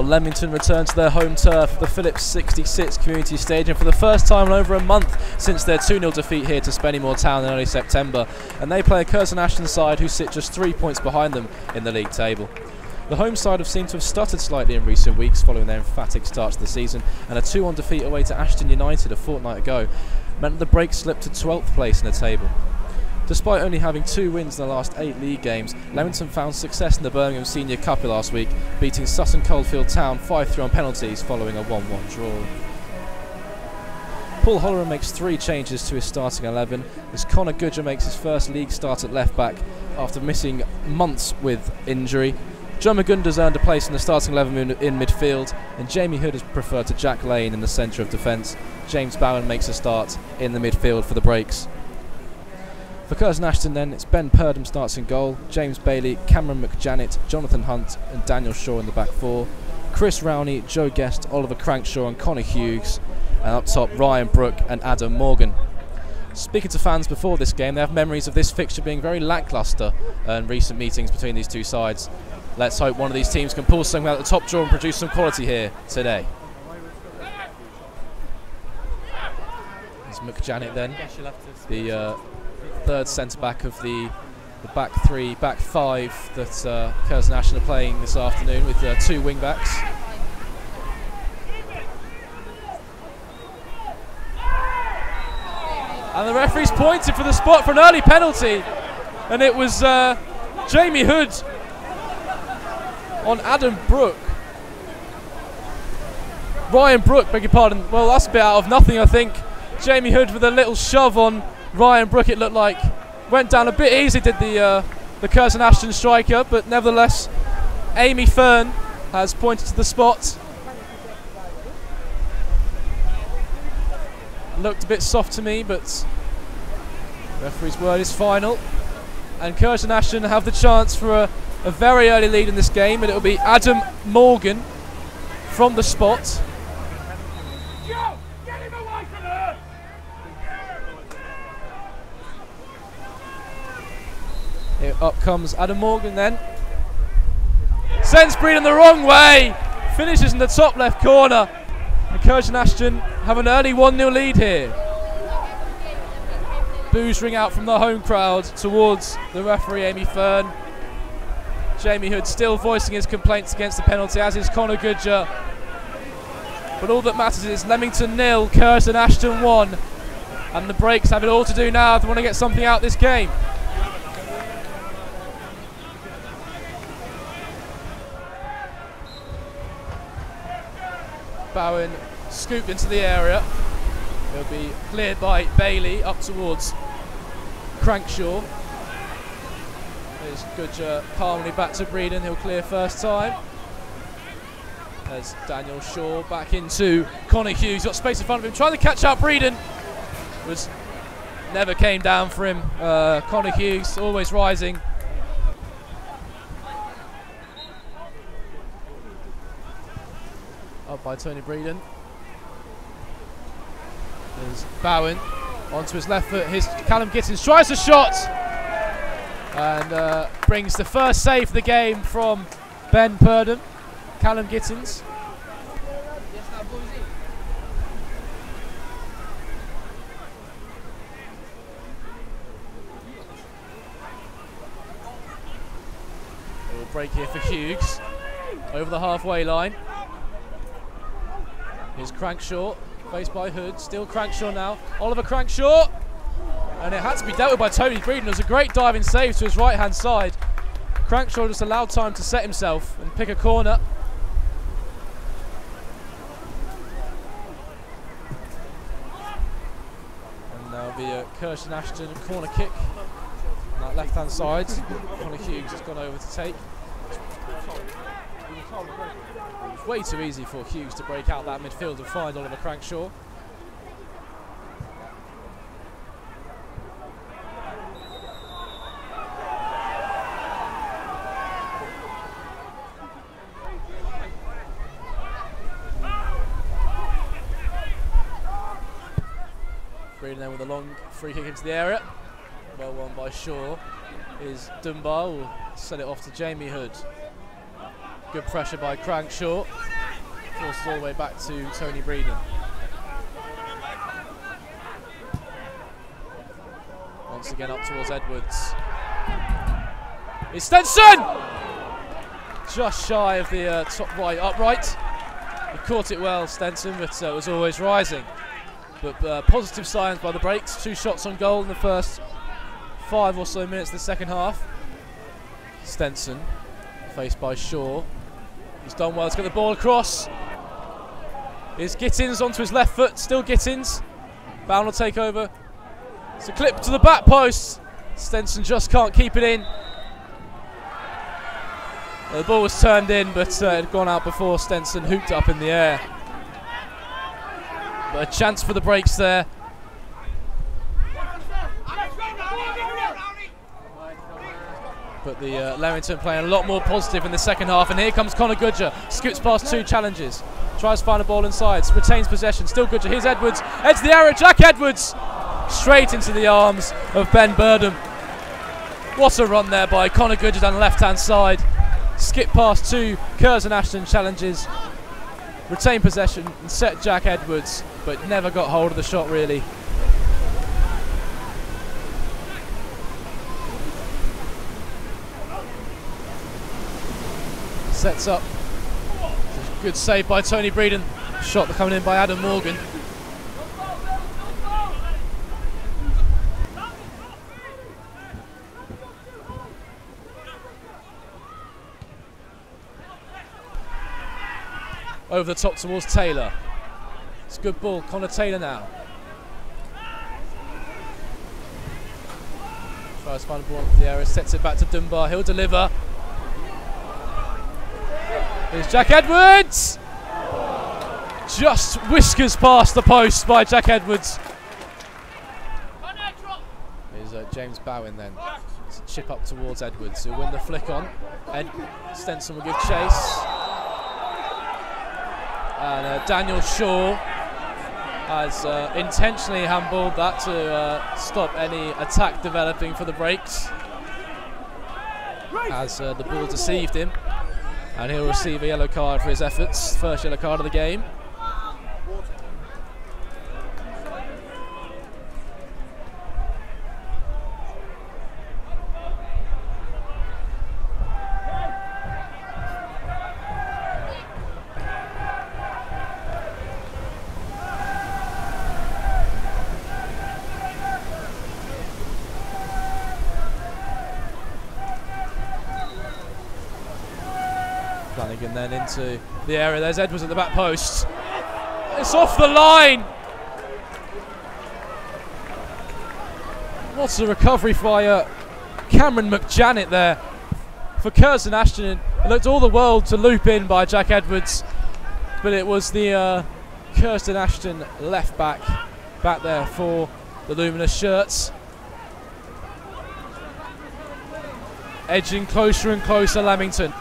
Leamington return to their home turf, the Phillips 66 Community Stadium, for the first time in over a month since their 2-0 defeat here to Spennymoor Town in early September. And they play a Curzon Ashton side who sit just 3 points behind them in the league table. The home side have seemed to have stuttered slightly in recent weeks following their emphatic start to the season, and a 2-1 defeat away to Ashton United a fortnight ago meant the break slipped to 12th place in the table. Despite only having 2 wins in the last 8 league games, Leamington found success in the Birmingham Senior Cup last week, beating Sutton Coldfield Town 5-3 on penalties following a 1-1 draw. Paul Holleran makes 3 changes to his starting 11 as Connor Goodger makes his first league start at left back after missing months with injury. John Magunda's earned a place in the starting 11 in midfield, and Jamie Hood has preferred to Jack Lane in the centre of defence. James Bowen makes a start in the midfield for the Breaks. For Curzon Ashton then, it's Ben Purdom starts in goal, James Bailey, Cameron McJanet, Jonathan Hunt and Daniel Shaw in the back 4, Chris Rowney, Joe Guest, Oliver Crankshaw and Connor Hughes, and up top Ryan Brooke and Adam Morgan. Speaking to fans before this game, they have memories of this fixture being very lacklustre in recent meetings between these two sides. Let's hope one of these teams can pull something out of the top drawer and produce some quality here today. There's McJanet then, the third centre-back of the back 5 that Curzon Ashton are playing this afternoon with 2 wing-backs. And the referee's pointed for the spot for an early penalty, and it was Jamie Hood on Adam Brooke. Ryan Brooke, beg your pardon. Well, that's a bit out of nothing, I think. Jamie Hood with a little shove on Ryan Brooke, it looked like. Went down a bit easy, did the Curzon Ashton striker, but nevertheless, Amy Fern has pointed to the spot. Looked a bit soft to me, but the referee's word is final. And Curzon Ashton have the chance for a very early lead in this game, and it will be Adam Morgan from the spot. Here up comes Adam Morgan then. Sends Breeden the wrong way. Finishes in the top left corner. And Curzon Ashton have an early 1-0 lead here. Boos ring out from the home crowd towards the referee Amy Fern. Jamie Hood still voicing his complaints against the penalty, as is Connor Goodger. But all that matters is Leamington 0, Curzon Ashton 1. And the Breaks have it all to do now if they want to get something out of this game. Bowen scooped into the area. He'll be cleared by Bailey up towards Crankshaw. There's Goodger calmly back to Breeden. He'll clear first time. There's Daniel Shaw back into Connor Hughes. Got space in front of him. Trying to catch out Breeden. Never came down for him. Connor Hughes always rising. Up by Tony Breeden. There's Bowen onto his left foot. Here's Callum Gittins, tries a shot and brings the first save of the game from Ben Purdom. Callum Gittins. A little break here for Hughes over the halfway line. Here's Crankshaw, faced by Hood, still Crankshaw now. Oliver Crankshaw, and it had to be dealt with by Tony Breeden. It was a great diving save to his right-hand side. Crankshaw just allowed time to set himself and pick a corner. And there'll be a Curzon Ashton corner kick on that left-hand side. Connor Hughes has gone over to take. It's way too easy for Hughes to break out that midfield and find Oliver Crankshaw. Breeden then with a long free kick into the area. Well won by Shaw. Is Dunbar will set it off to Jamie Hood. Good pressure by Crankshaw. forces all the way back to Tony Breeden. Once again up towards Edwards. It's Stenson! Just shy of the top right upright. He caught it well, Stenson, but was always rising. But positive signs by the breaks. 2 shots on goal in the first 5 or so minutes of the second half. Stenson, faced by Shaw. He's done well to get the ball across. Here's Gittins onto his left foot. Still Gittins. Bound will take over. It's a clip to the back post. Stenson just can't keep it in. The ball was turned in, but it had gone out before Stenson hooped up in the air. But a chance for the breaks there. But the Leamington playing a lot more positive in the second half. And here comes Conor Goodger. Scoots past 2 challenges. Tries to find a ball inside. Retains possession. Still Goodger. Here's Edwards. Heads the arrow. Jack Edwards. Straight into the arms of Ben Burdham. What a run there by Conor Goodger down the left-hand side. Skip past 2 Curzon Ashton challenges. Retain possession and set Jack Edwards, but never got hold of the shot really. Sets up. Good save by Tony Breeden. Shot coming in by Adam Morgan. Over the top towards Taylor. It's a good ball. Connor Taylor now. Tries to find a ball into the area. Sets it back to Dunbar. He'll deliver. Here's Jack Edwards. Just whiskers past the post by Jack Edwards. Here's James Bowen then. It's a chip up towards Edwards. He'll win the flick on. Stenson will give chase. And Daniel Shaw has intentionally handballed that to stop any attack developing for the breaks, as the ball deceived him, and he'll receive a yellow card for his efforts. First yellow card of the game. Flanagan then into the area. There's Edwards at the back post. It's off the line. What's a recovery by Cameron McJanet there for Curzon Ashton. It looked all the world to loop in by Jack Edwards, but it was the Curzon Ashton left back there for the luminous shirts. Edging closer and closer, Leamington.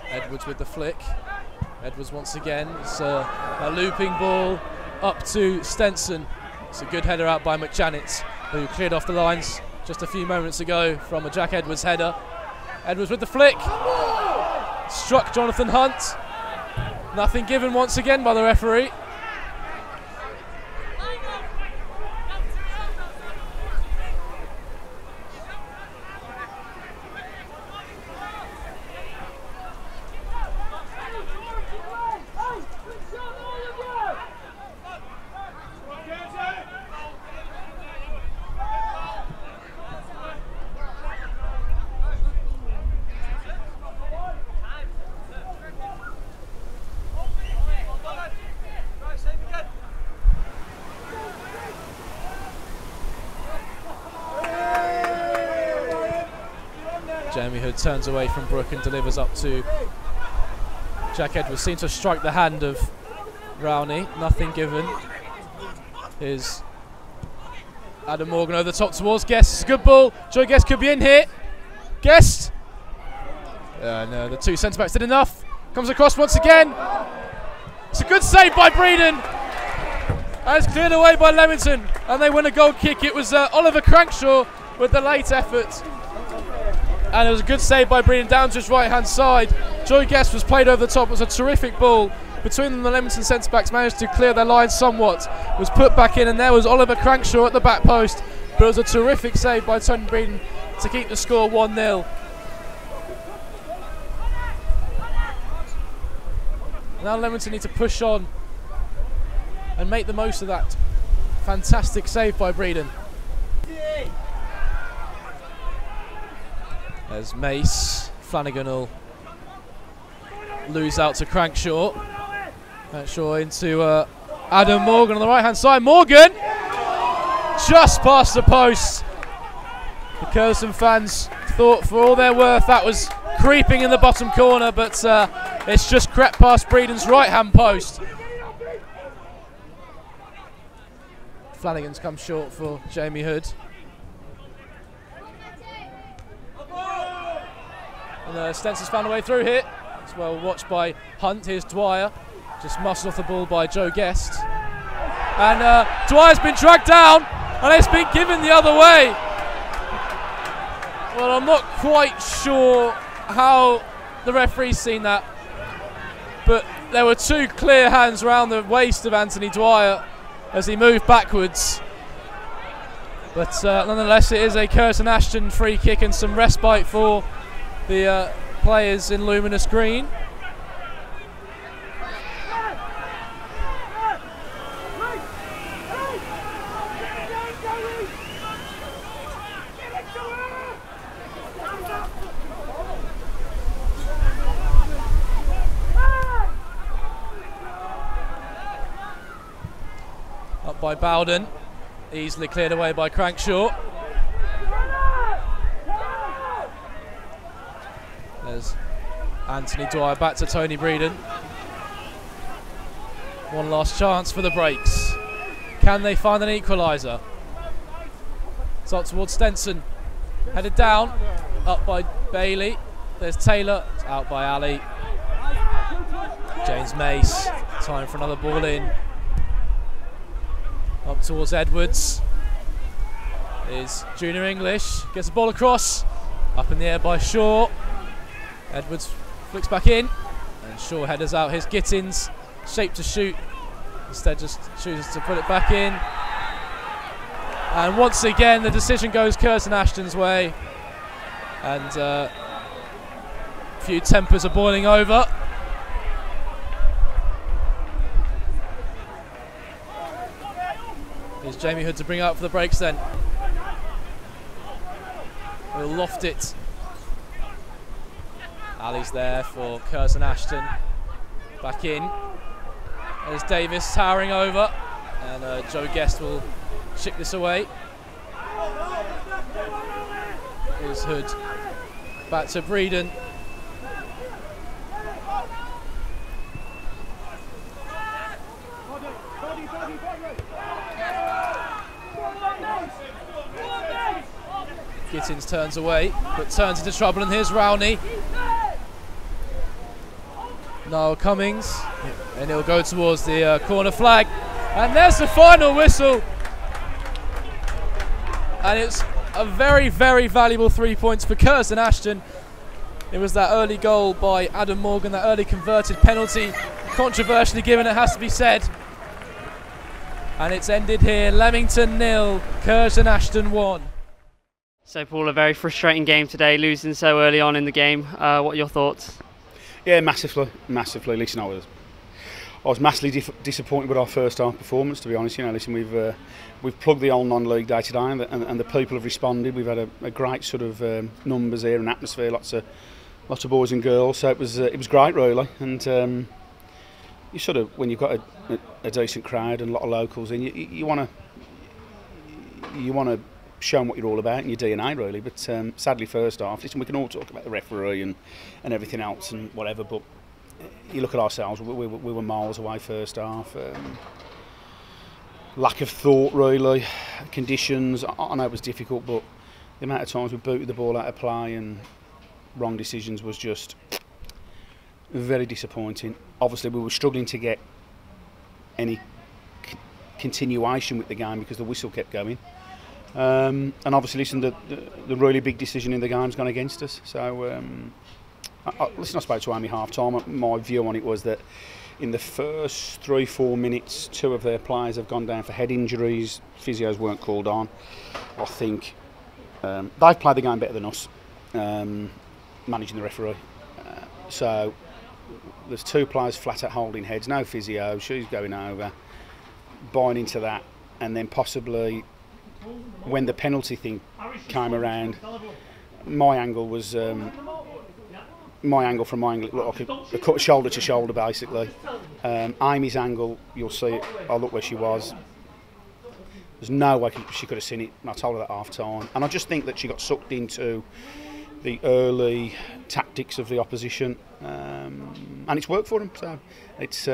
Edwards with the flick. Edwards once again. It's a looping ball up to Stenson. It's a good header out by McJanet, who cleared off the lines just a few moments ago from a Jack Edwards header. Edwards with the flick. Struck Jonathan Hunt. Nothing given once again by the referee. Jeremy Hood turns away from Brook and delivers up to Jack Edwards. Seems to strike the hand of Rowney. Nothing given. Is Adam Morgan over the top towards Guest. It's a good ball. Joe Guest could be in here. Guest. No, the two centre-backs did enough. Comes across once again. It's a good save by Breeden. And it's cleared away by Leamington. And they win a goal kick. It was Oliver Crankshaw with the late effort. And it was a good save by Breeden down to his right-hand side. Joe Guest was played over the top. It was a terrific ball. Between them, the Leamington centre-backs managed to clear their line somewhat. Was put back in, and there was Oliver Crankshaw at the back post. But it was a terrific save by Tony Breeden to keep the score 1-0. Now Leamington need to push on and make the most of that fantastic save by Breeden. There's Mace. Flanagan will lose out to Crankshaw. Crankshaw into Adam Morgan on the right hand side. Morgan just past the post. The Curzon fans thought for all their worth that was creeping in the bottom corner, but it's just crept past Breeden's right hand post. Flanagan's come short for Jamie Hood. And Stenson's found a way through here. It's well watched by Hunt. Here's Dwyer. Just muscled off the ball by Joe Guest. And Dwyer's been dragged down, and it's been given the other way. Well, I'm not quite sure how the referee's seen that, but there were two clear hands around the waist of Anthony Dwyer as he moved backwards. But nonetheless, it is a Curzon Ashton free kick and some respite for the players in luminous green. Up by Bowden, easily cleared away by Crankshaw. There's Anthony Dwyer back to Tony Breeden. One last chance for the Breaks. Can they find an equaliser? It's up towards Stenson. Headed down. Up by Bailey. There's Taylor. It's out by Ali. James Mace. Time for another ball in. Up towards Edwards. Is Junior English. Gets the ball across. Up in the air by Shaw. Edwards flicks back in, and Shaw headers out. Here's Gittins, shaped to shoot, instead just chooses to put it back in. And once again the decision goes Curzon Ashton's way, and a few tempers are boiling over. Here's Jamie Hood to bring out for the Breaks then. We'll loft it. Ali's there for Curzon Ashton. Back in. There's Davis towering over. And Joe Guest will chip this away. Here's Hood. Back to Breeden. Gittins turns away, but turns into trouble, and here's Rowney. Now Cummings, and he'll go towards the corner flag, and there's the final whistle, and it's a very, very valuable 3 points for Curzon Ashton. It was that early goal by Adam Morgan, that early converted penalty, controversially given, it has to be said, and it's ended here. Leamington 0, Curzon Ashton 1. So Paul, a very frustrating game today, losing so early on in the game. What are your thoughts? Yeah, massively. Listen, I was massively disappointed with our first half performance, to be honest. Listen, we've plugged the old non-league day to day, and the people have responded. We've had a great sort of numbers here and atmosphere, lots of boys and girls. So it was great, really. And you sort of, when you've got a decent crowd and a lot of locals in, you want to show them what you're all about and your DNA, really. But sadly, first half, listen, we can all talk about the referee and everything else and whatever, but you look at ourselves, we were miles away first half. lack of thought, really. Conditions, I know it was difficult, but the amount of times we booted the ball out of play and wrong decisions was just very disappointing. Obviously we were struggling to get any continuation with the game because the whistle kept going. And obviously, listen, the really big decision in the game's gone against us. So, I spoke to Amy half-time. My view on it was that in the first 3-4 minutes, 2 of their players have gone down for head injuries. Physios weren't called on. I think they've played the game better than us, managing the referee. So there's 2 players flat out holding heads, no physio, she's going over, buying into that, and then possibly when the penalty thing came around, my angle was my angle from my angle, it looked like a cut shoulder to shoulder basically. Amy's angle, you'll see it, I looked where she was. There's no way she could have seen it, and I told her that half time. And I just think that she got sucked into the early tactics of the opposition, and it's worked for them. So it's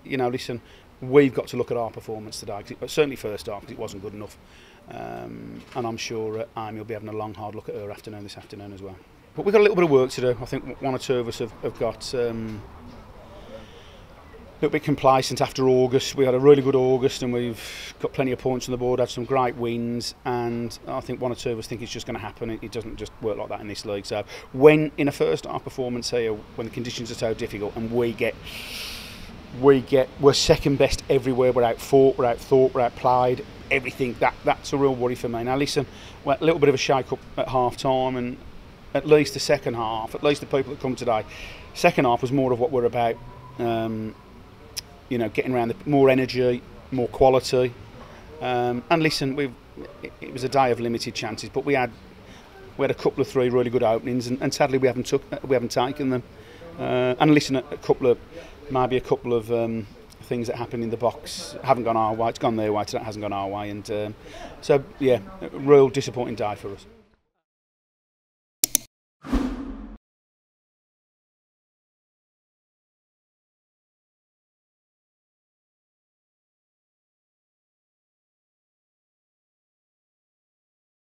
listen, we've got to look at our performance today, but certainly first half, because it wasn't good enough. And I'm sure Amy will be having a long, hard look at her afternoon this afternoon as well. But we've got a little bit of work to do. I think 1 or 2 of us have got a little bit complacent after August. We had a really good August and we've got plenty of points on the board, had some great wins, and I think 1 or 2 of us think it's just going to happen. It doesn't just work like that in this league. So when in a first half performance here, when the conditions are so difficult and we're second best everywhere, we're out fought, we're out thought, we're out played, everything, that's a real worry for me. Now listen, a little bit of a shake up at half time, and at least the second half, at least the people that come today, second half was more of what we're about, getting around, more energy, more quality, and listen, it was a day of limited chances, but we had a couple of 3 really good openings, and sadly we haven't taken them, and listen, a couple of things that happened in the box haven't gone our way. It's gone their way, so that hasn't gone our way, and so yeah, a real disappointing day for us.